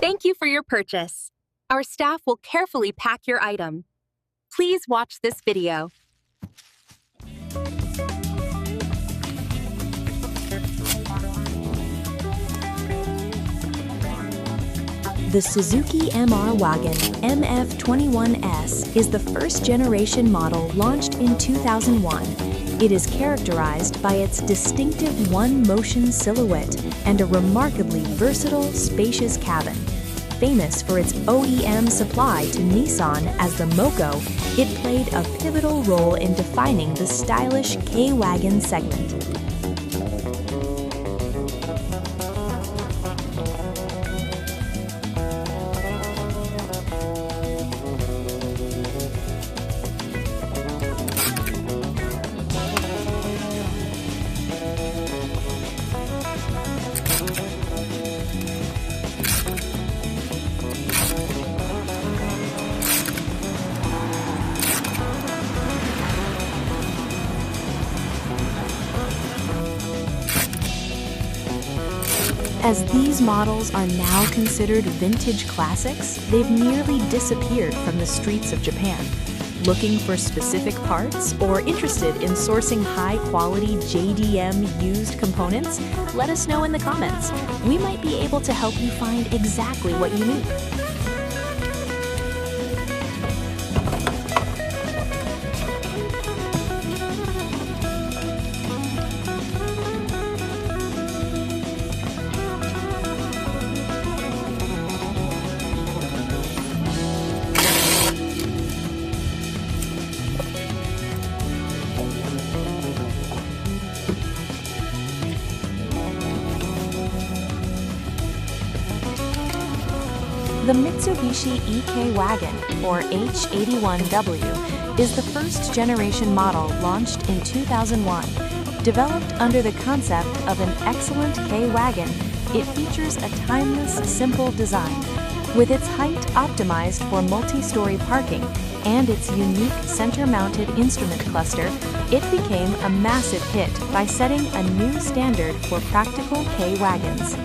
Thank you for your purchase. Our staff will carefully pack your item. Please watch this video. The Suzuki MR Wagon MF21S is the first-generation model launched in 2001. It is characterized by its distinctive one-motion silhouette and a remarkably versatile, spacious cabin. Famous for its OEM supply to Nissan as the Moko, it played a pivotal role in defining the stylish K-Wagon segment. As these models are now considered vintage classics, they've nearly disappeared from the streets of Japan. Looking for specific parts or interested in sourcing high-quality JDM used components? Let us know in the comments. We might be able to help you find exactly what you need. The Mitsubishi EK Wagon, or H81W, is the first-generation model launched in 2001. Developed under the concept of an excellent K-Wagon, it features a timeless, simple design. With its height optimized for multi-story parking and its unique center-mounted instrument cluster, it became a massive hit by setting a new standard for practical K-Wagons.